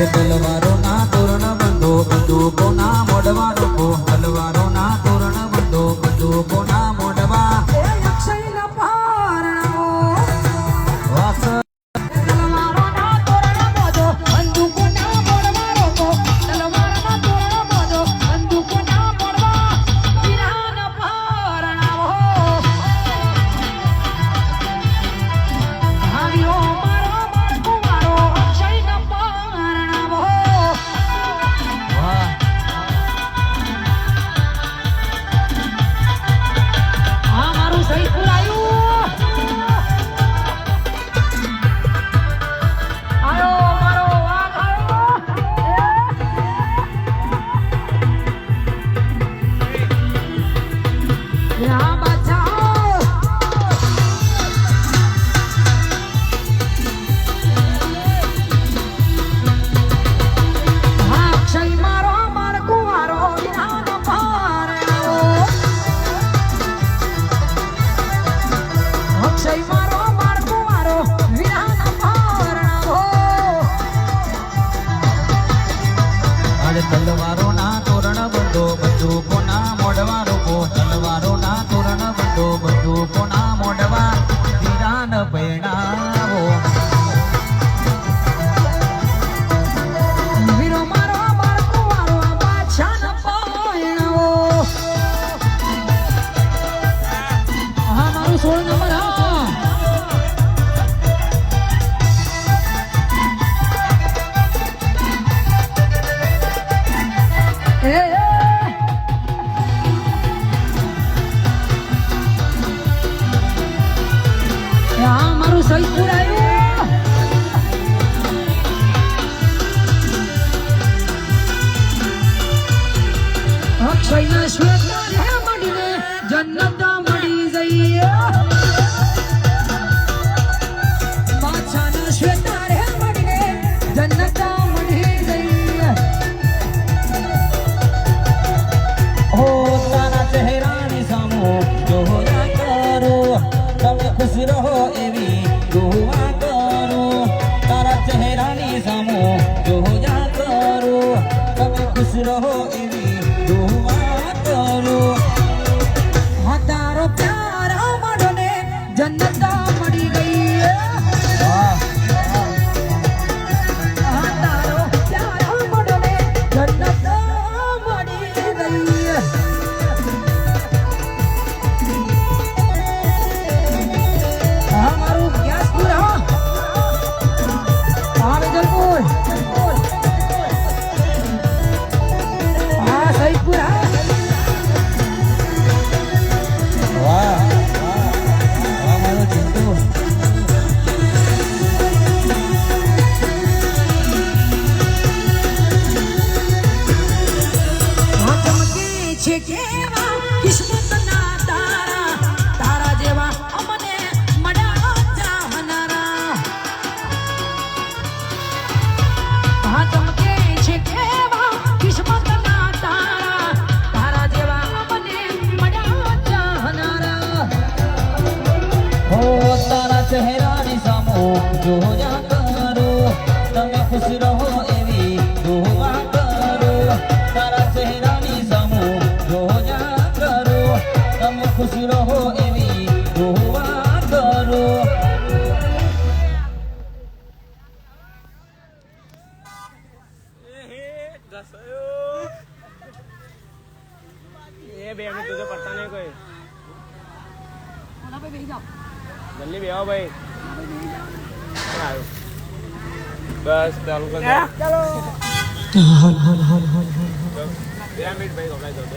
તલવારો ના તોરણ બંધો બંદૂકો ના મોઢવા રોકો તલવારો ના તોરણ બંધો બંદૂકો ના મોઢવા અક્ષયના પારણાઓ વાસ તલવારો ના તોરણ બાંધો બંદૂકો ના મોઢવા રોકો તલવારો ના તોરણ બાંધો બંદૂકો ના મોઢવા વીરાના પારણાઓ આવ્યો મારો કુમારો અક્ષયના પારણાઓ વાહ આ મારું સૈદપુર આવ્યું આયો મારો વાઘ આવ્યો યા બચાઓ અક્ષય મારો કુંવારો વિનાનો પારણાઓ અક્ષય મારો કુંવારો વિનાનો પારણાઓ અરે તલવારો ના તોરણ બંધો બંદૂકો ના મોઢવા રોકો તલવારો ના તોરણ બંધો બંદૂકો ના મોઢવા વીરાન પૈણાવો વીરો મારો કુંવારો બાદશાહના પારણાઓ હા મારું 16 નંબર હા હા મારું સૈદપુર આવ્યું અક્ષયના શ્વેતા રે મળીને જન્નત મળી જઈએ બાદશાહના શ્વેતા રે મળીને જન્નત મળી જઈએ હો તારા ચહેરાની સામો જોયા કરો તમે ખુશ રહો એવી દુઆ કરો તારા ચહેરાની સામો જોયા કરો તમે ખુશ રહો એવી દુઆ કરો હા તારો પ્યાર મળને જન્નત મળી ગઈ વાહ હા તારો પ્યાર મળને જન્નત મળી ગઈ હા મારું ગ્યાસપુર હા વેજલપુર હા સૈદપુર હા વાહ વાહ મારો ચિંટુ હા ચમકે છે કેવા કિસ્મતના તારા તારા જેવા અમને મળ્યા ચાહનારા હા ચમકે છે કેવા કિસ્મતના તારા તારા જેવા અમને મળ્યા ચાહનારા હો તારા ચહેરાની સામો જોયા કરો તમે ખુશ રહો એવી દુઆ કરો તારા ચહેરાની સામો જોયા કરો તમે ખુશ રહો એવી દુઆ કરો ये बे हमें तुझे पता नहीं कोई ઓલા पे બેહી જાઓ जल्दी भी आओ भाई आयो बस चालू कर चलो मिनट भाई घबराई दो बस